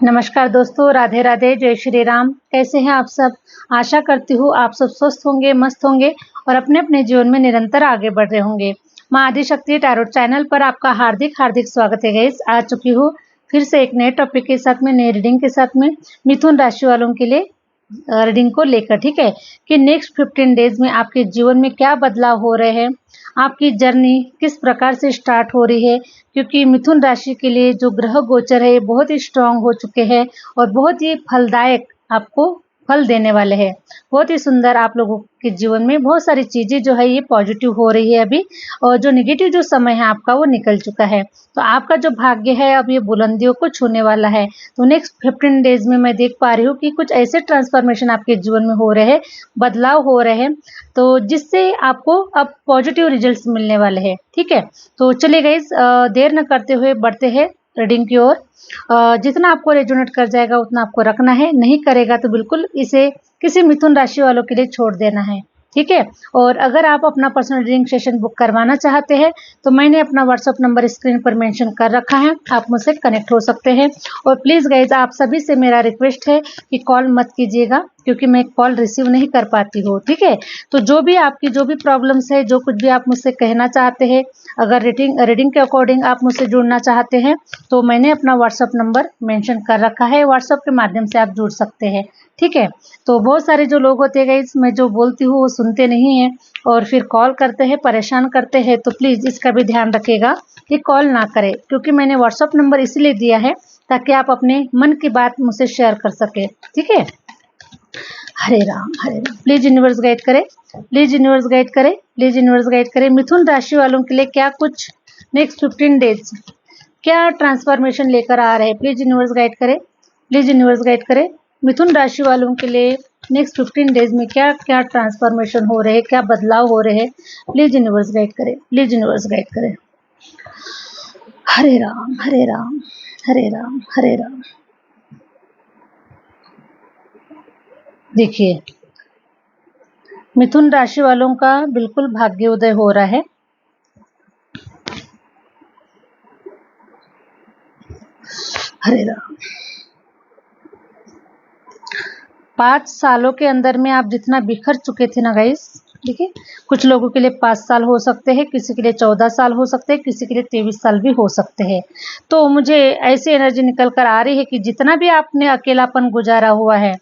नमस्कार दोस्तों, राधे राधे, जय श्री राम। कैसे हैं आप सब? आशा करती हूँ आप सब स्वस्थ होंगे, मस्त होंगे और अपने अपने जीवन में निरंतर आगे बढ़ रहे होंगे। माँ आदिशक्ति टैरोट चैनल पर आपका हार्दिक हार्दिक स्वागत है गाइस। आ चुकी हूँ फिर से एक नए टॉपिक के साथ में, नई रीडिंग के साथ में, मिथुन राशि वालों के लिए रीडिंग को लेकर। ठीक है कि नेक्स्ट 15 डेज में आपके जीवन में क्या बदलाव हो रहे हैं, आपकी जर्नी किस प्रकार से स्टार्ट हो रही है, क्योंकि मिथुन राशि के लिए जो ग्रह गोचर है ये बहुत ही स्ट्रांग हो चुके हैं और बहुत ही फलदायक आपको फल देने वाले हैं। बहुत ही सुंदर आप लोगों के जीवन में बहुत सारी चीज़ें जो है ये पॉजिटिव हो रही है अभी, और जो नेगेटिव जो समय है आपका वो निकल चुका है। तो आपका जो भाग्य है अब ये बुलंदियों को छूने वाला है। तो नेक्स्ट 15 डेज में मैं देख पा रही हूँ कि कुछ ऐसे ट्रांसफॉर्मेशन आपके जीवन में हो रहे हैं, बदलाव हो रहे हैं, तो जिससे आपको अब पॉजिटिव रिजल्ट्स मिलने वाले हैं। ठीक है, तो चलिए गाइस देर न करते हुए बढ़ते हैं रीडिंग की ओर। जितना आपको रेजोनेट कर जाएगा उतना आपको रखना है, नहीं करेगा तो बिल्कुल इसे किसी मिथुन राशि वालों के लिए छोड़ देना है। ठीक है, और अगर आप अपना पर्सनल रीडिंग सेशन बुक करवाना चाहते हैं तो मैंने अपना व्हाट्सअप नंबर स्क्रीन पर मेंशन कर रखा है, आप मुझसे कनेक्ट हो सकते हैं। और प्लीज़ गाइज आप सभी से मेरा रिक्वेस्ट है कि कॉल मत कीजिएगा, क्योंकि मैं कॉल रिसीव नहीं कर पाती हूँ। ठीक है, तो जो भी आपकी जो भी प्रॉब्लम्स है, जो कुछ भी आप मुझसे कहना चाहते हैं, अगर रीडिंग के अकॉर्डिंग आप मुझसे जुड़ना चाहते हैं तो मैंने अपना व्हाट्सअप नंबर मेंशन कर रखा है, व्हाट्सअप के माध्यम से आप जुड़ सकते हैं। ठीक है, तो बहुत सारे जो लोग होते हैं गाइस, मैं जो बोलती हूँ वो सुनते नहीं हैं और फिर कॉल करते हैं, परेशान करते हैं। तो प्लीज़ इसका भी ध्यान रखिएगा कि कॉल ना करें, क्योंकि मैंने व्हाट्सअप नंबर इसलिए दिया है ताकि आप अपने मन की बात मुझसे शेयर कर सकें। ठीक है, हरे Ram Hare Ram. Please universe guide करें, प्लीज यूनिवर्स गाइड करें, प्लीज यूनिवर्स गाइड करें। मिथुन राशि वालों के लिए क्या कुछ नेक्स्ट 15 डेज क्या ट्रांसफॉर्मेशन लेकर आ रहे हैं, प्लीज यूनिवर्स गाइड करें, प्लीज यूनिवर्स गाइड करें। मिथुन राशि वालों के लिए नेक्स्ट 15 डेज में क्या क्या ट्रांसफॉर्मेशन हो रहे हैं, क्या बदलाव हो रहे हैं, प्लीज यूनिवर्स गाइड करें, प्लीज यूनिवर्स गाइड करें। हरे राम हरे राम हरे राम हरे राम। देखिए, मिथुन राशि वालों का बिल्कुल भाग्योदय हो रहा है। हरे राम। 5 सालों के अंदर में आप जितना बिखर चुके थे ना गाइस, ठीक है, कुछ लोगों के लिए 5 साल हो सकते हैं, किसी के लिए 14 साल हो सकते हैं, किसी के लिए 23 साल भी हो सकते हैं। तो मुझे ऐसी एनर्जी निकल कर आ रही है कि जितना भी आपने अकेलापन गुजारा हुआ है,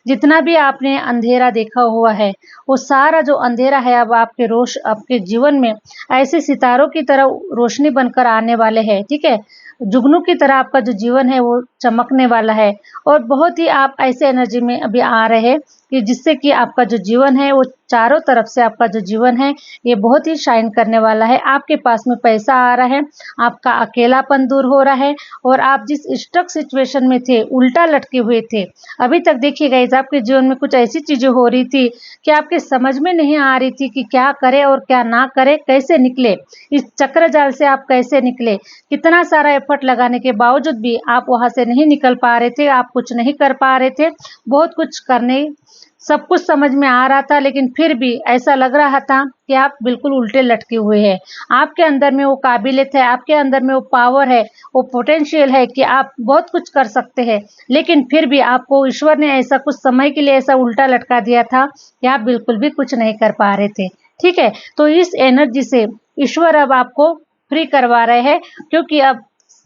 जितना भी आपने अंधेरा देखा हुआ है, वो सारा जो अंधेरा है अब आपके जीवन में ऐसे सितारों की तरह रोशनी बनकर आने वाले हैं। ठीक है, जुगनू की तरह आपका जो जीवन है वो चमकने वाला है, और बहुत ही आप ऐसे एनर्जी में अभी आ रहे हैं कि जिससे कि आपका जो जीवन है वो चारों तरफ से आपका जो जीवन है ये बहुत ही शाइन करने वाला है। आपके पास में पैसा आ रहा है, आपका अकेलापन दूर हो रहा है, और आप जिस स्टक सिचुएशन में थे, उल्टा लटके हुए थे अभी तक, देखिए गाइस आपके जीवन में कुछ ऐसी चीजें हो रही थी कि आपके समझ में नहीं आ रही थी कि क्या करे और क्या ना करे, कैसे निकले इस चक्र जाल से, आप कैसे निकले। कितना सारा एफर्ट लगाने के बावजूद भी आप वहां से नहीं निकल पा रहे थे, आप कुछ नहीं कर पा रहे थे। बहुत कुछ करने, सब कुछ समझ में आ रहा था, लेकिन फिर भी ऐसा लग रहा था कि आप बिल्कुल उल्टे लटके हुए हैं। आपके अंदर में वो काबिलियत है, आपके अंदर में वो पावर है, वो पोटेंशियल है कि आप बहुत कुछ कर सकते हैं, लेकिन फिर भी आपको ईश्वर ने ऐसा कुछ समय के लिए ऐसा उल्टा लटका दिया था कि आप बिल्कुल भी कुछ नहीं कर पा रहे थे। ठीक है, तो इस एनर्जी से ईश्वर अब आपको फ्री करवा रहे हैं, क्योंकि अब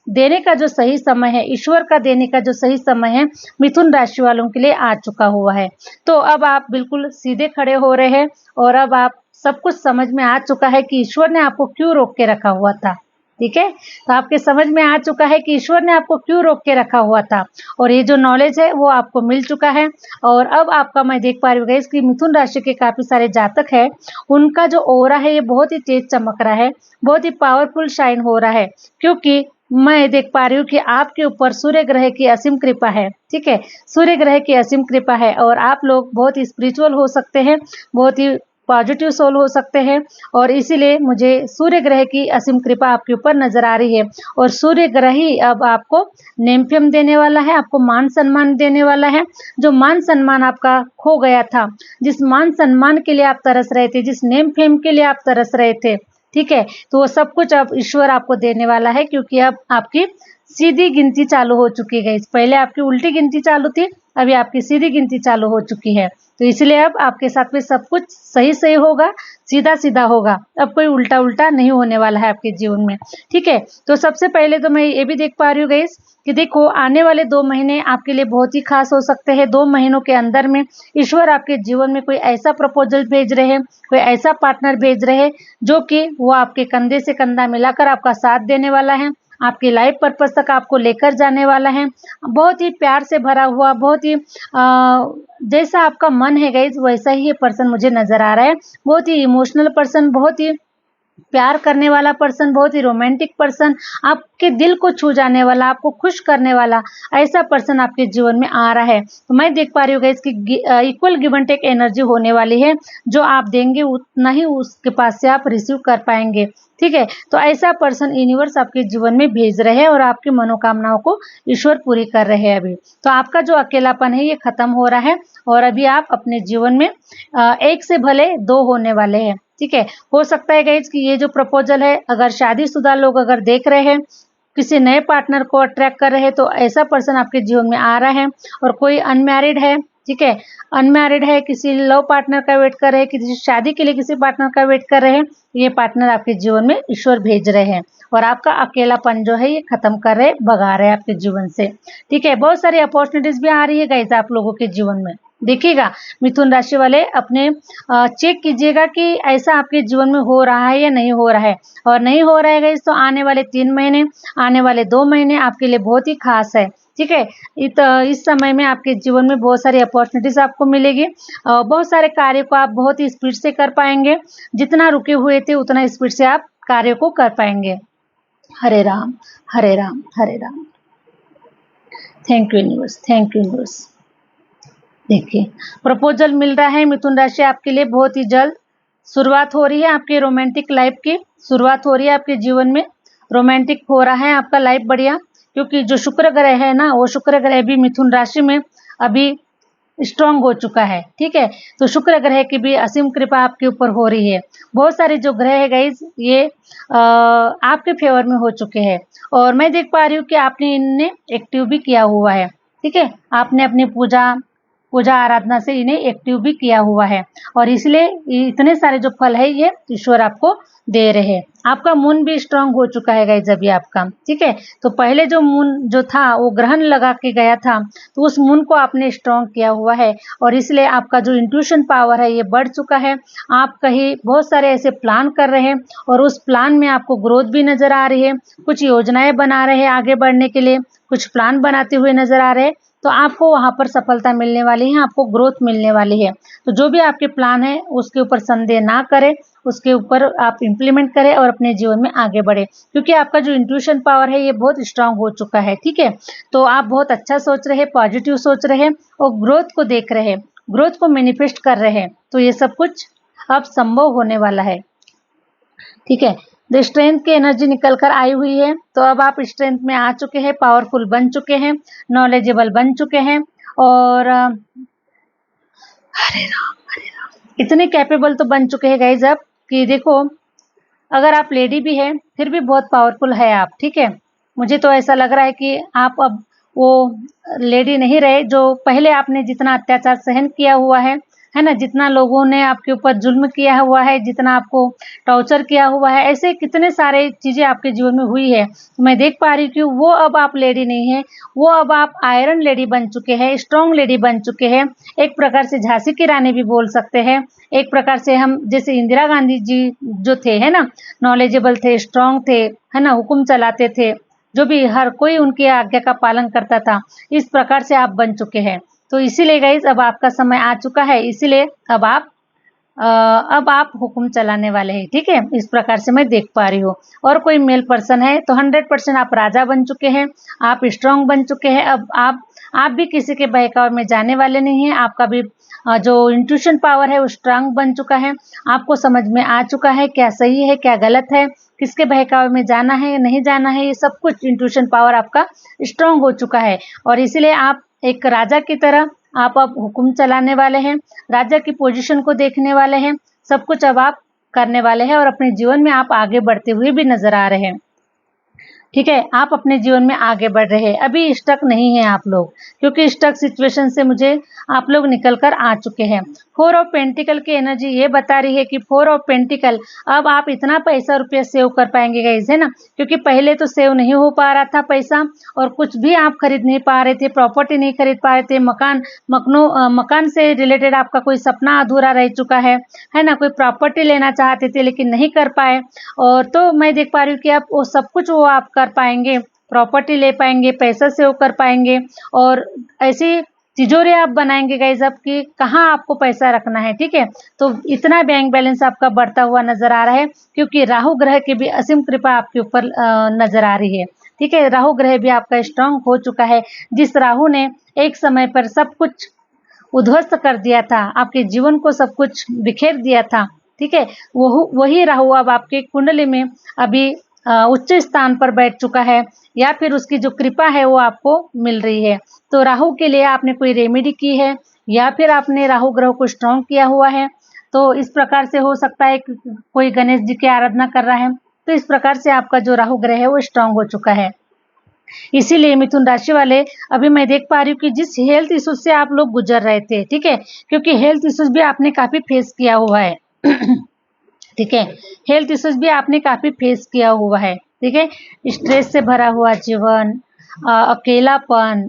देने का जो सही समय है, ईश्वर का देने का जो सही समय है मिथुन राशि वालों के लिए आ चुका हुआ है। तो अब आप बिल्कुल सीधे खड़े हो रहे हैं, और अब आप सब कुछ समझ में आ चुका है कि ईश्वर ने आपको क्यों रोक के रखा हुआ था। ठीक है, तो आपके समझ में आ चुका है कि ईश्वर ने आपको क्यों रोक के रखा हुआ था, और ये जो नॉलेज है वो आपको मिल चुका है। और अब आपका मैं देख पा रही हूँ कि मिथुन राशि के काफी सारे जातक है, उनका जो ओरा है ये बहुत ही तेज चमक रहा है, बहुत ही पावरफुल शाइन हो रहा है, क्योंकि मैं देख पा रही हूँ कि आपके ऊपर सूर्य ग्रह की असीम कृपा है। ठीक है, सूर्य ग्रह की असीम कृपा है, और आप लोग बहुत ही स्पिरिचुअल हो सकते हैं, बहुत ही पॉजिटिव सोल हो सकते हैं, और इसीलिए मुझे सूर्य ग्रह की असीम कृपा आपके ऊपर नजर आ रही है। और सूर्य ग्रह ही अब आपको नेमफेम देने वाला है, आपको मान सम्मान देने वाला है। जो मान सम्मान आपका खो गया था, जिस मान सम्मान के लिए आप तरस रहे थे, जिस नेम फेम के लिए आप तरस रहे थे, ठीक है। तो वो सब कुछ अब ईश्वर आपको देने वाला है, क्योंकि अब आपकी सीधी गिनती चालू हो चुकी है। पहले आपकी उल्टी गिनती चालू थी, अभी आपकी सीधी गिनती चालू हो चुकी है। तो इसलिए अब आपके साथ में सब कुछ सही सही होगा, सीधा सीधा होगा। अब कोई उल्टा उल्टा नहीं होने वाला है आपके जीवन में, ठीक है। तो सबसे पहले तो मैं ये भी देख पा रही हूँ गाइस कि देखो, आने वाले 2 महीने आपके लिए बहुत ही खास हो सकते हैं। 2 महीनों के अंदर में ईश्वर आपके जीवन में कोई ऐसा प्रपोजल भेज रहे हैं, कोई ऐसा पार्टनर भेज रहे हैं जो कि वो आपके कंधे से कंधा मिलाकर आपका साथ देने वाला है, आपकी लाइफ पर्पस तक आपको लेकर जाने वाला है। बहुत ही प्यार से भरा हुआ, बहुत ही जैसा आपका मन है गाइज वैसा ही ये पर्सन मुझे नजर आ रहा है। बहुत ही इमोशनल पर्सन, बहुत ही प्यार करने वाला पर्सन, बहुत ही रोमांटिक पर्सन, आपके दिल को छू जाने वाला, आपको खुश करने वाला ऐसा पर्सन आपके जीवन में आ रहा है। तो मैं देख पा रही हूँ गाइस कि equal give and take energy होने वाली है। जो आप देंगे उतना ही उसके पास से आप रिसीव कर पाएंगे, ठीक है। तो ऐसा पर्सन यूनिवर्स आपके जीवन में भेज रहे हैं और आपकी मनोकामनाओं को ईश्वर पूरी कर रहे हैं अभी। तो आपका जो अकेलापन है ये खत्म हो रहा है और अभी आप अपने जीवन में एक से भले 2 होने वाले हैं, ठीक है। हो सकता है गाइज कि ये जो प्रपोजल है, अगर शादीशुदा लोग अगर देख रहे हैं, किसी नए पार्टनर को अट्रैक्ट कर रहे हैं, तो ऐसा पर्सन आपके जीवन में आ रहा है। और कोई अनमैरिड है, ठीक है, अनमैरिड है, किसी लव पार्टनर का वेट कर रहे हैं, किसी शादी के लिए किसी पार्टनर का वेट कर रहे हैं, ये पार्टनर आपके जीवन में ईश्वर भेज रहे हैं और आपका अकेलापन जो है ये खत्म कर रहे, भगा रहे हैं आपके जीवन से, ठीक है। बहुत सारी अपॉर्चुनिटीज भी आ रही है गाइज आप लोगों के जीवन में। देखिएगा मिथुन राशि वाले, अपने चेक कीजिएगा कि ऐसा आपके जीवन में हो रहा है या नहीं हो रहा है। और नहीं हो रहा है गाइस तो आने वाले 3 महीने, आने वाले 2 महीने आपके लिए बहुत ही खास है, ठीक है। इस समय में आपके जीवन में बहुत सारी अपॉर्चुनिटीज आपको मिलेगी। बहुत सारे कार्य को आप बहुत ही स्पीड से कर पाएंगे। जितना रुके हुए थे उतना स्पीड से आप कार्य को कर पाएंगे। Hare Ram Hare Ram Hare Ram. Thank you universe, thank you universe. देखिए, प्रपोजल मिल रहा है मिथुन राशि आपके लिए। बहुत ही जल्द शुरुआत हो रही है आपके रोमांटिक लाइफ की, शुरुआत हो रही है आपके जीवन में, रोमांटिक हो रहा है आपका लाइफ बढ़िया। क्योंकि जो शुक्र ग्रह है ना, वो शुक्र ग्रह भी मिथुन राशि में अभी स्ट्रांग हो चुका है, ठीक है। तो शुक्र ग्रह की भी असीम कृपा आपके ऊपर हो रही है। बहुत सारे जो ग्रह है गाइज ये आपके फेवर में हो चुके हैं और मैं देख पा रही हूँ कि आपने इन्हें एक्टिव भी किया हुआ है, ठीक है। आपने अपनी पूजा आराधना से इन्हें एक्टिव भी किया हुआ है और इसलिए इतने सारे जो फल है ये ईश्वर आपको दे रहे हैं। आपका मून भी स्ट्रांग हो चुका है गाइस अभी आपका, ठीक है। तो पहले जो मून जो था वो ग्रहण लगा के गया था, तो उस मून को आपने स्ट्रांग किया हुआ है और इसलिए आपका जो इंट्यूशन पावर है ये बढ़ चुका है। आप कहीं बहुत सारे ऐसे प्लान कर रहे हैं और उस प्लान में आपको ग्रोथ भी नजर आ रही है। कुछ योजनाएं बना रहे हैं आगे बढ़ने के लिए, कुछ प्लान बनाते हुए नजर आ रहे हैं, तो आपको वहां पर सफलता मिलने वाली है, आपको ग्रोथ मिलने वाली है। तो जो भी आपके प्लान है उसके ऊपर संदेह ना करें, उसके ऊपर आप इम्प्लीमेंट करें और अपने जीवन में आगे बढ़े, क्योंकि आपका जो इंट्यूशन पावर है ये बहुत स्ट्रांग हो चुका है, ठीक है। तो आप बहुत अच्छा सोच रहे हैं, पॉजिटिव सोच रहे हैं और ग्रोथ को देख रहे हैं, ग्रोथ को मैनिफेस्ट कर रहे हैं। तो ये सब कुछ अब संभव होने वाला है, ठीक है। द स्ट्रेंथ की एनर्जी निकल कर आई हुई है, तो अब आप स्ट्रेंथ में आ चुके हैं, पावरफुल बन चुके हैं, नॉलेजेबल बन चुके हैं और हरे राम इतने कैपेबल तो बन चुके हैं गाइज अब कि देखो, अगर आप लेडी भी है फिर भी बहुत पावरफुल है आप, ठीक है। मुझे तो ऐसा लग रहा है कि आप अब वो लेडी नहीं रहे जो पहले आपने जितना अत्याचार सहन किया हुआ है ना, जितना लोगों ने आपके ऊपर जुल्म किया हुआ है, जितना आपको टॉर्चर किया हुआ है, ऐसे कितने सारे चीजें आपके जीवन में हुई है। तो मैं देख पा रही हूँ कि वो अब आप लेडी नहीं है, वो अब आप आयरन लेडी बन चुके हैं, स्ट्रॉन्ग लेडी बन चुके हैं। एक प्रकार से झांसी की रानी भी बोल सकते हैं, एक प्रकार से हम जैसे इंदिरा गांधी जी जो थे है ना, नॉलेजेबल थे, स्ट्रॉन्ग थे, है ना, हुक्म चलाते थे, जो भी हर कोई उनकी आज्ञा का पालन करता था, इस प्रकार से आप बन चुके हैं। तो इसीलिए गाइज अब आपका समय आ चुका है, इसीलिए अब आप हुक्म चलाने वाले हैं, ठीक है। इस प्रकार से मैं देख पा रही हूँ। और कोई मेल पर्सन है तो 100% आप राजा बन चुके हैं, आप स्ट्रांग बन चुके हैं। अब आप भी किसी के बहकावे में जाने वाले नहीं हैं। आपका भी जो इंट्यूशन पावर है वो स्ट्रांग बन चुका है, आपको समझ में आ चुका है क्या सही है क्या गलत है, किसके बहकावे में जाना है नहीं जाना है, ये सब कुछ इंट्यूशन पावर आपका स्ट्रांग हो चुका है और इसलिए आप एक राजा की तरह आप अब हुक्म चलाने वाले हैं, राजा की पोजीशन को देखने वाले हैं, सब कुछ अब आप करने वाले हैं और अपने जीवन में आप आगे बढ़ते हुए भी नजर आ रहे हैं। ठीक है, आप अपने जीवन में आगे बढ़ रहे हैं, अभी स्टक नहीं है आप लोग, क्योंकि स्टक सिचुएशन से मुझे आप लोग निकल कर आ चुके हैं। 4 ऑफ पेंटिकल की एनर्जी ये बता रही है कि 4 ऑफ पेंटिकल, अब आप इतना पैसा रुपया सेव कर पाएंगे गाइस, है ना, क्योंकि पहले तो सेव नहीं हो पा रहा था पैसा, और कुछ भी आप खरीद नहीं पा रहे थे, प्रॉपर्टी नहीं खरीद पा रहे थे, मकान से रिलेटेड आपका कोई सपना अधूरा रह चुका है ना, कोई प्रॉपर्टी लेना चाहते थे लेकिन नहीं कर पाए, और तो मैं देख पा रही हूँ कि आप वो सब कुछ वो आप कर पाएंगे, प्रॉपर्टी ले पाएंगे, पैसा सेव कर पाएंगे, और ऐसी तिजोरी आप बनाएंगे गाइस अब कि कहाँ आपको पैसा रखना है। ठीक है, तो इतना बैंक बैलेंस आपका बढ़ता हुआ नजर आ रहा है, क्योंकि राहु ग्रह की भी असीम कृपा आपके ऊपर नजर आ रही है। ठीक है, राहु ग्रह भी आपका स्ट्रांग हो चुका है। जिस राहु ने एक समय पर सब कुछ उध्वस्त कर दिया था, आपके जीवन को सब कुछ बिखेर दिया था, ठीक है, वही राहु अब आपके कुंडली में अभी उच्च स्थान पर बैठ चुका है, या फिर उसकी जो कृपा है वो आपको मिल रही है। तो राहु के लिए आपने कोई रेमेडी की है, या फिर आपने राहु ग्रह को स्ट्रांग किया हुआ है, तो इस प्रकार से हो सकता है कि कोई गणेश जी की आराधना कर रहा है, तो इस प्रकार से आपका जो राहु ग्रह है वो स्ट्रांग हो चुका है। इसीलिए मिथुन राशि वाले, अभी मैं देख पा रही हूँ कि जिस हेल्थ इश्यूज से आप लोग गुजर रहे थे, ठीक है, क्योंकि हेल्थ इश्यूज भी आपने काफी फेस किया हुआ है। ठीक है, हेल्थ इश्यूज भी आपने काफी फेस किया हुआ है। ठीक है, स्ट्रेस से भरा हुआ जीवन, अकेलापन,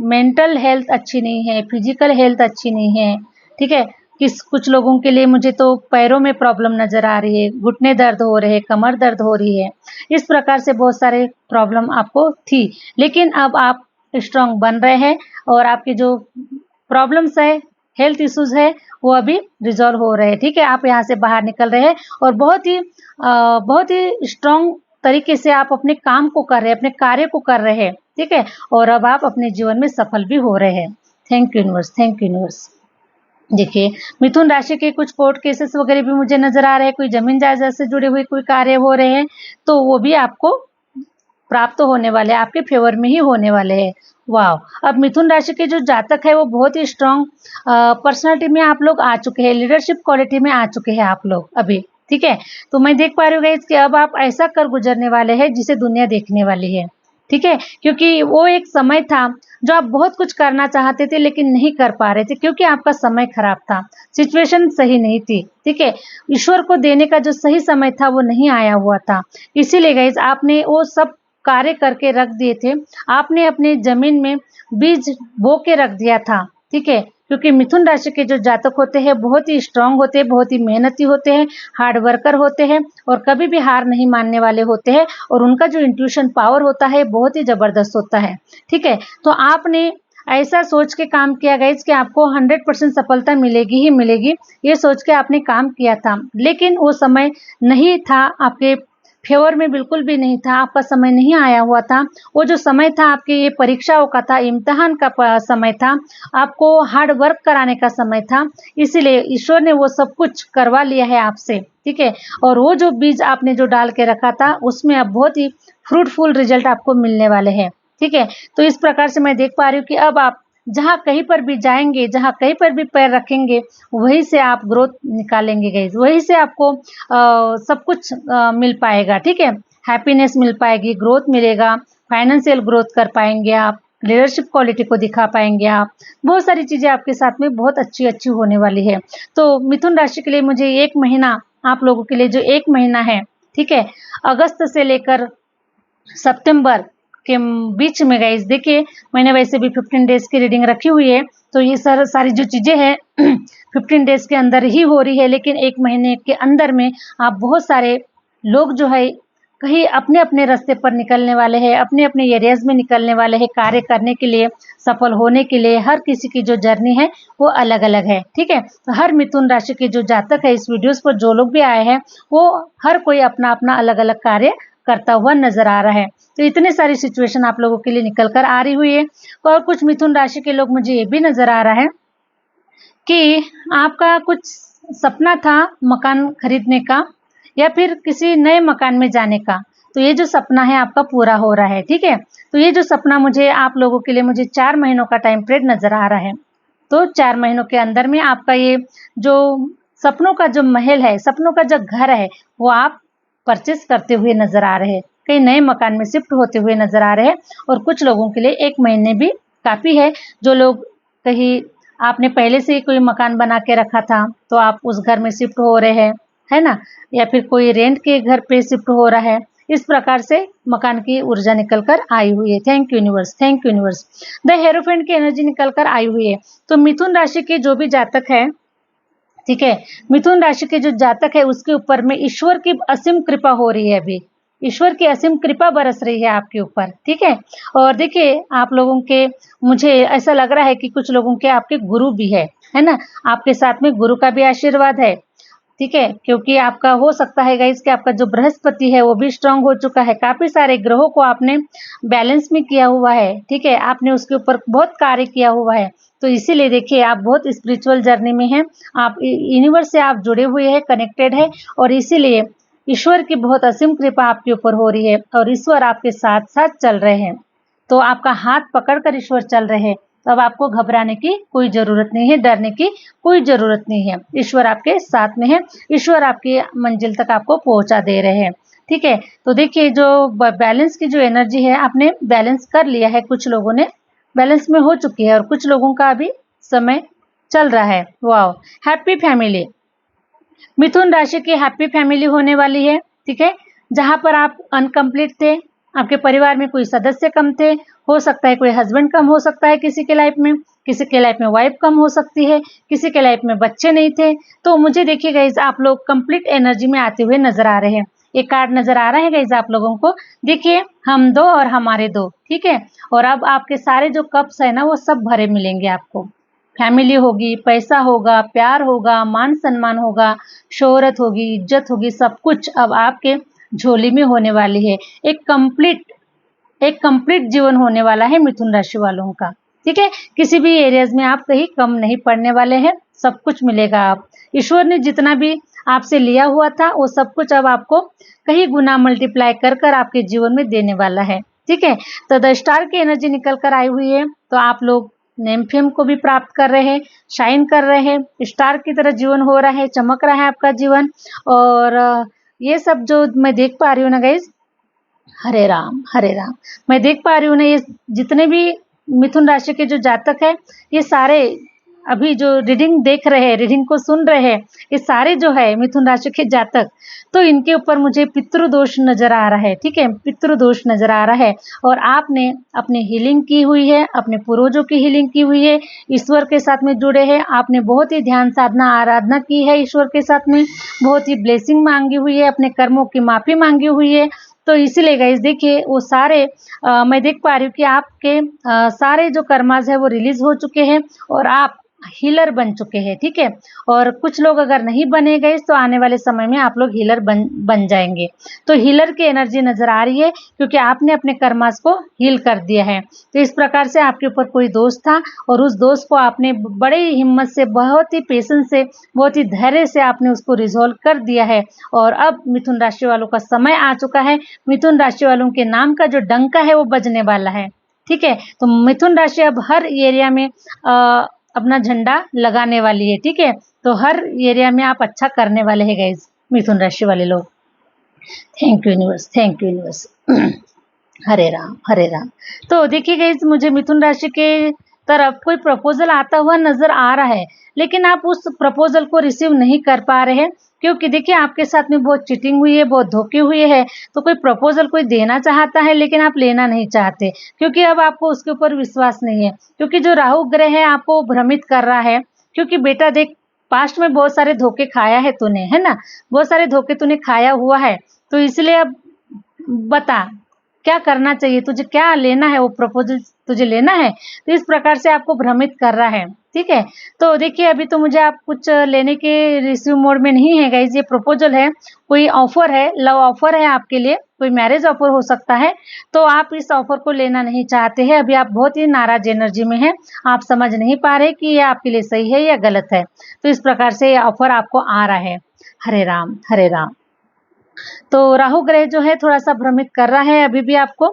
मेंटल हेल्थ अच्छी नहीं है, फिजिकल हेल्थ अच्छी नहीं है। ठीक है, कुछ लोगों के लिए मुझे तो पैरों में प्रॉब्लम नजर आ रही है, घुटने दर्द हो रहे हैं, कमर दर्द हो रही है, इस प्रकार से बहुत सारे प्रॉब्लम आपको थी, लेकिन अब आप स्ट्रांग बन रहे हैं, और आपके जो प्रॉब्लम्स है, हेल्थ इश्यूज है, वो अभी रिजॉल्व हो रहे हैं। ठीक है, आप यहाँ से बाहर निकल रहे हैं, और बहुत ही स्ट्रांग तरीके से आप अपने काम को कर रहे हैं, अपने कार्य को कर रहे हैं। ठीक है, और अब आप अपने जीवन में सफल भी हो रहे हैं। Thank you universe, thank you universe. देखिए, मिथुन राशि के कुछ कोर्ट केसेस वगैरह भी मुझे नजर आ रहे हैं, कोई जमीन जायदाद से जुड़े हुए कोई कार्य हो रहे हैं, तो वो भी आपको प्राप्त होने वाले, आपके फेवर में ही होने वाले हैं। वाह, अब मिथुन राशि के जो जातक है वो बहुत ही स्ट्रांग पर्सनालिटी में आप लोग आ चुके हैं, लीडरशिप क्वालिटी में आ चुके हैं आप लोग अभी। ठीक है, तो मैं देख पा रही हूँ गाइस कि अब आप ऐसा कर गुजरने वाले हैं जिसे दुनिया देखने वाली है। ठीक है, क्योंकि वो एक समय था जो आप बहुत कुछ करना चाहते थे लेकिन नहीं कर पा रहे थे, क्योंकि आपका समय खराब था, सिचुएशन सही नहीं थी। ठीक है, ईश्वर को देने का जो सही समय था वो नहीं आया हुआ था, इसीलिए गाइस आपने वो सब कार्य करके रख दिए थे, आपने अपने जमीन में बीज बो के रख दिया था। ठीक है, क्योंकि मिथुन राशि के जो जातक होते हैं बहुत ही स्ट्रांग होते हैं, बहुत ही मेहनती होते हैं, हार्ड वर्कर होते हैं, और कभी भी हार नहीं मानने वाले होते हैं, और उनका जो इंट्यूशन पावर होता है बहुत ही जबरदस्त होता है। ठीक है, तो आपने ऐसा सोच के काम किया गाइस कि आपको 100% सफलता मिलेगी ही मिलेगी, ये सोच के आपने काम किया था, लेकिन वो समय नहीं था आपके फेवर में, बिल्कुल भी नहीं था, आपका समय नहीं आया हुआ था। वो जो समय था आपके ये परीक्षाओं का था, इम्तिहान का समय था, आपको हार्ड वर्क कराने का समय था, इसीलिए ईश्वर ने वो सब कुछ करवा लिया है आपसे। ठीक है, और वो जो बीज आपने जो डाल के रखा था उसमें अब बहुत ही फ्रूटफुल रिजल्ट आपको मिलने वाले हैं। ठीक है, तो इस प्रकार से मैं देख पा रही हूँ कि अब आप जहाँ कहीं पर भी जाएंगे, जहाँ कहीं पर भी पैर रखेंगे, वहीं से आप ग्रोथ निकालेंगे गाइस, वहीं से आपको सब कुछ मिल पाएगा। ठीक है, हैप्पीनेस मिल पाएगी, ग्रोथ मिलेगा, फाइनेंशियल ग्रोथ कर पाएंगे आप, लीडरशिप क्वालिटी को दिखा पाएंगे आप, बहुत सारी चीजें आपके साथ में बहुत अच्छी अच्छी होने वाली है। तो मिथुन राशि के लिए मुझे एक महीना, आप लोगों के लिए जो एक महीना है, ठीक है, अगस्त से लेकर सितंबर के बीच में गाइस, देखिए मैंने वैसे भी 15 डेज की रीडिंग रखी हुई है, तो ये सारी जो चीजें हैं 15 डेज के अंदर ही हो रही है, लेकिन एक महीने के अंदर में आप बहुत सारे लोग जो है कहीं अपने अपने रास्ते पर निकलने वाले हैं, अपने अपने एरियाज में निकलने वाले हैं कार्य करने के लिए, सफल होने के लिए। हर किसी की जो जर्नी है वो अलग अलग है। ठीक है, तो हर मिथुन राशि के जो जातक है, इस वीडियोस पर जो लोग भी आए हैं, वो हर कोई अपना अपना अलग अलग कार्य करता हुआ नजर आ रहा है। तो इतने सारी सिचुएशन आप लोगों के लिए निकल कर आ रही हुई है। और कुछ मिथुन राशि के लोग, मुझे ये भी नजर आ रहा है कि आपका कुछ सपना था मकान खरीदने का, या फिर किसी नए मकान में जाने का, तो ये जो सपना है आपका पूरा हो रहा है। ठीक है, तो ये जो सपना मुझे आप लोगों के लिए, मुझे 4 महीनों का टाइम पीरियड नजर आ रहा है। तो 4 महीनों के अंदर में आपका ये जो सपनों का जो महल है, सपनों का जो घर है, वो आप परचेस करते हुए नजर आ रहे हैं, कहीं नए मकान में शिफ्ट होते हुए नजर आ रहे हैं। और कुछ लोगों के लिए 1 महीने भी काफ़ी है। जो लोग कहीं आपने पहले से ही कोई मकान बना के रखा था, तो आप उस घर में शिफ्ट हो रहे हैं, है ना? या फिर कोई रेंट के घर पे शिफ्ट हो रहा है। इस प्रकार से मकान की ऊर्जा निकल कर आई हुई है। Thank you universe, thank you universe. The hierophant की एनर्जी निकल कर आई हुई है। तो मिथुन राशि के जो भी जातक है, ठीक है, मिथुन राशि के जो जातक है उसके ऊपर में ईश्वर की असीम कृपा हो रही है। अभी ईश्वर की असीम कृपा बरस रही है आपके ऊपर, ठीक है। और देखिए आप लोगों के, मुझे ऐसा लग रहा है कि कुछ लोगों के आपके गुरु भी है ना? आपके साथ में गुरु का भी आशीर्वाद है, ठीक है, क्योंकि आपका हो सकता है गाइस कि आपका जो बृहस्पति है वो भी स्ट्रांग हो चुका है। काफी सारे ग्रहों को आपने बैलेंस में किया हुआ है, ठीक है, आपने उसके ऊपर बहुत कार्य किया हुआ है। तो इसीलिए देखिए आप बहुत स्पिरिचुअल जर्नी में हैं, आप यूनिवर्स से आप जुड़े हुए हैं, कनेक्टेड है, और इसीलिए ईश्वर की बहुत असीम कृपा आपके ऊपर हो रही है और ईश्वर आपके साथ साथ चल रहे हैं। तो आपका हाथ पकड़कर ईश्वर चल रहे हैं। तो अब आपको घबराने की कोई जरूरत नहीं है, डरने की कोई जरूरत नहीं है। ईश्वर आपके साथ में है, ईश्वर आपकी मंजिल तक आपको पहुंचा दे रहे हैं, ठीक है। तो देखिए जो बैलेंस की जो एनर्जी है, आपने बैलेंस कर लिया है, कुछ लोगों ने बैलेंस में हो चुकी है और कुछ लोगों का अभी समय चल रहा है। वाओ, हैप्पी फैमिली, मिथुन राशि की हैप्पी फैमिली होने वाली है, ठीक है। जहां पर आप अनकंप्लीट थे, आपके परिवार में कोई सदस्य कम थे, हो सकता है कोई हस्बैंड कम हो सकता है किसी के लाइफ में, किसी के लाइफ में वाइफ कम हो सकती है, किसी के लाइफ में बच्चे नहीं थे। तो मुझे देखिए गाइज आप लोग कंप्लीट एनर्जी में आते हुए नजर आ रहे हैं। एक कार्ड नजर आ रहा है गाइज आप लोगों को, देखिए हम दो और हमारे दो, ठीक है। और अब आपके सारे जो कप्स है ना वो सब भरे मिलेंगे आपको। फैमिली होगी, पैसा होगा, प्यार होगा, मान सम्मान होगा, शोहरत होगी, इज्जत होगी, सब कुछ अब आपके झोली में होने वाली है। एक कंप्लीट जीवन होने वाला है मिथुन राशि वालों का, ठीक है। किसी भी एरियाज में आप कहीं कम नहीं पड़ने वाले हैं, सब कुछ मिलेगा। आप ईश्वर ने जितना भी आपसे लिया हुआ था वो सब कुछ अब आपको कहीं गुना मल्टीप्लाई कर कर आपके जीवन में देने वाला है, ठीक है। तो द स्टार की एनर्जी निकल कर आई हुई है। तो आप लोग नेम फेम को भी प्राप्त कर रहे हैं, शाइन कर रहे हैं, स्टार की तरह जीवन हो रहा है, चमक रहा है आपका जीवन। और ये सब जो मैं देख पा रही हूँ ना गाइज, हरे राम हरे राम, मैं देख पा रही हूँ ना, ये जितने भी मिथुन राशि के जो जातक है, ये सारे अभी जो रीडिंग देख रहे हैं, रीडिंग को सुन रहे हैं, ये सारे जो है मिथुन राशि के जातक, तो इनके ऊपर मुझे पितृदोष नजर आ रहा है, ठीक है, पितृदोष नजर आ रहा है। और आपने अपनी हीलिंग की हुई है, अपने पूर्वजों की हीलिंग की हुई है, ईश्वर के साथ में जुड़े हैं, आपने बहुत ही ध्यान साधना आराधना की है ईश्वर के साथ में, बहुत ही ब्लेसिंग मांगी हुई है, अपने कर्मों की माफी मांगी हुई है। तो इसीलिए गाइस देखिए वो सारे मैं देख पा रही हूँ कि आपके सारे जो कर्माज है वो रिलीज हो चुके हैं और आप हीलर बन चुके हैं, ठीक है। और कुछ लोग अगर नहीं बने गए तो आने वाले समय में आप लोग हीलर बन जाएंगे। तो हीलर की एनर्जी नजर आ रही है क्योंकि आपने अपने कर्मास को हील कर दिया है। तो इस प्रकार से आपके ऊपर कोई दोष था और उस दोष को आपने बड़े ही हिम्मत से, बहुत ही पेशेंस से, बहुत ही धैर्य से आपने उसको रिजॉल्व कर दिया है। और अब मिथुन राशि वालों का समय आ चुका है, मिथुन राशि वालों के नाम का जो डंका है वो बजने वाला है, ठीक है। तो मिथुन राशि अब हर एरिया में अपना झंडा लगाने वाली है, ठीक है। तो हर एरिया में आप अच्छा करने वाले हैं गाइज, मिथुन राशि वाले लोग। Thank you universe, thank you universe. Hare Ram Hare Ram. तो देखिए गाइज मुझे मिथुन राशि के तरफ कोई प्रपोजल आता हुआ नजर आ रहा है, लेकिन आप उस प्रपोजल को रिसीव नहीं कर पा रहे हैं क्योंकि देखिए आपके साथ में बहुत चीटिंग हुई है, बहुत धोखे हुए हैं। तो कोई प्रपोजल कोई देना चाहता है लेकिन आप लेना नहीं चाहते क्योंकि अब आपको उसके ऊपर विश्वास नहीं है, क्योंकि जो राहु ग्रह है आपको भ्रमित कर रहा है। क्योंकि बेटा देख, पास्ट में बहुत सारे धोखे खाया है तूने, है ना, बहुत सारे धोखे तूने खाया हुआ है। तो इसलिए अब बता क्या करना चाहिए तुझे, क्या लेना है, वो प्रपोजल तुझे लेना है। तो इस प्रकार से आपको भ्रमित कर रहा है, ठीक है। तो देखिए अभी तो मुझे आप कुछ लेने के रिसीव मोड में नहीं है गाइज, ये प्रपोजल है, कोई ऑफर है, लव ऑफर है आपके लिए, कोई मैरिज ऑफर हो सकता है। तो आप इस ऑफर को लेना नहीं चाहते हैं, अभी आप बहुत ही नाराज एनर्जी में हैं, आप समझ नहीं पा रहे कि ये आपके लिए सही है या गलत है। तो इस प्रकार से ये ऑफर आपको आ रहा है। हरे राम हरे राम। तो राहु ग्रह जो है थोड़ा सा भ्रमित कर रहा है अभी भी आपको।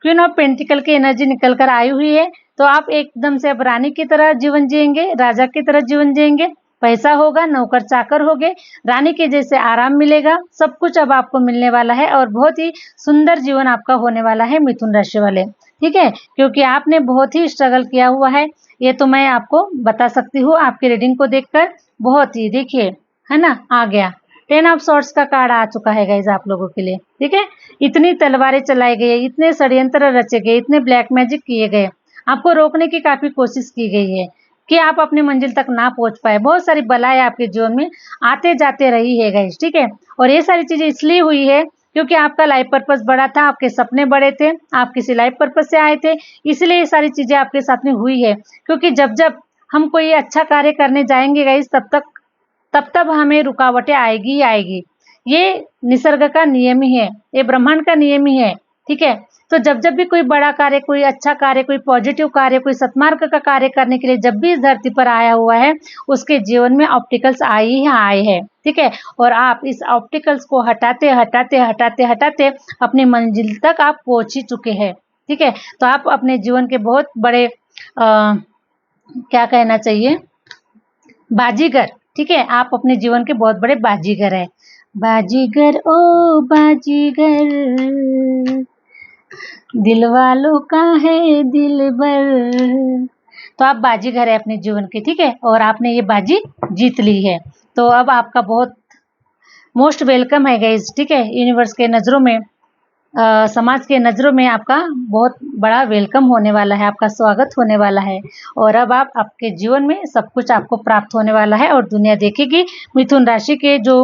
क्वीन ऑफ पेंटिकल की एनर्जी निकल कर आई हुई है। तो आप एकदम से अब रानी की तरह जीवन जिएंगे, राजा की तरह जीवन जिएंगे। पैसा होगा, नौकर चाकर होगे, रानी के जैसे आराम मिलेगा, सब कुछ अब आपको मिलने वाला है और बहुत ही सुंदर जीवन आपका होने वाला है मिथुन राशि वाले। ठीक है, क्योंकि आपने बहुत ही स्ट्रगल किया हुआ है, ये तो मैं आपको बता सकती हूँ आपकी रीडिंग को देखकर। बहुत ही, देखिए, है ना, आ गया 10 ऑफ सॉर्ड्स का कार्ड आ चुका है गाइज आप लोगों के लिए। ठीक है, इतनी तलवारें चलाई गई, इतने षड्यंत्र रचे गए, इतने ब्लैक मैजिक किए गए, आपको रोकने की काफी कोशिश की गई है कि आप अपने मंजिल तक ना पहुंच पाए। बहुत सारी बलाएं आपके जीवन में आते जाते रही है गाइज। ठीक है, और ये सारी चीजें इसलिए हुई है क्योंकि आपका लाइफ पर्पस बड़ा था, आपके सपने बड़े थे, आप किसी लाइफ पर्पस से आए थे, इसलिए ये सारी चीजें आपके साथ में हुई है। क्योंकि जब जब हम कोई अच्छा कार्य करने जाएंगे गाइज, तब हमें रुकावटें आएगी ही आएगी। ये निसर्ग का नियम ही है, ये ब्रह्मांड का नियम ही है। ठीक है, तो जब जब भी कोई बड़ा कार्य, कोई अच्छा कार्य, कोई पॉजिटिव कार्य, कोई सत्मार्ग का कार्य करने के लिए जब भी इस धरती पर आया हुआ है, उसके जीवन में ऑब्स्टिकल्स आए ही आए हैं। ठीक है, और आप इस ऑब्स्टिकल्स को हटाते हटाते हटाते हटाते अपनी मंजिल तक आप पहुंच ही चुके हैं। ठीक है, तो आप अपने जीवन के बहुत बड़े क्या कहना चाहिए, बाजीगर। ठीक है, आप अपने जीवन के बहुत बड़े बाजीगर हैं। बाजीगर ओ बाजीगर, दिल वालों का है दिलबर। तो आप बाजीगर है अपने जीवन के। ठीक है, और आपने ये बाजी जीत ली है, तो अब आपका बहुत मोस्ट वेलकम है गाइज। ठीक है, यूनिवर्स के नज़रों में, समाज के नज़रों में आपका बहुत बड़ा वेलकम होने वाला है, आपका स्वागत होने वाला है। और अब आपके जीवन में सब कुछ आपको प्राप्त होने वाला है और दुनिया देखेगी। मिथुन राशि के जो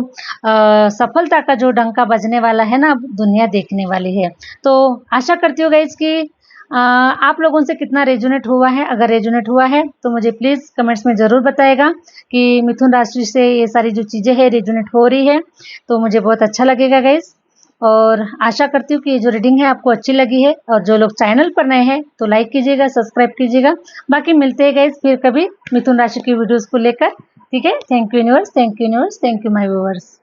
सफलता का जो डंका बजने वाला है ना, दुनिया देखने वाली है। तो आशा करती हूँ गाइज कि आप लोगों से कितना रेजोनेट हुआ है। अगर रेजोनेट हुआ है तो मुझे प्लीज़ कमेंट्स में ज़रूर बताएगा कि मिथुन राशि से ये सारी जो चीज़ें हैं रेजोनेट हो रही है, तो मुझे बहुत अच्छा लगेगा गाइज। और आशा करती हूँ कि ये जो रीडिंग है आपको अच्छी लगी है, और जो लोग चैनल पर नए हैं तो लाइक कीजिएगा, सब्सक्राइब कीजिएगा। बाकी मिलते हैं गाइज फिर कभी मिथुन राशि की वीडियोस को लेकर। ठीक है, thank you universe, thank you universe, thank you my viewers.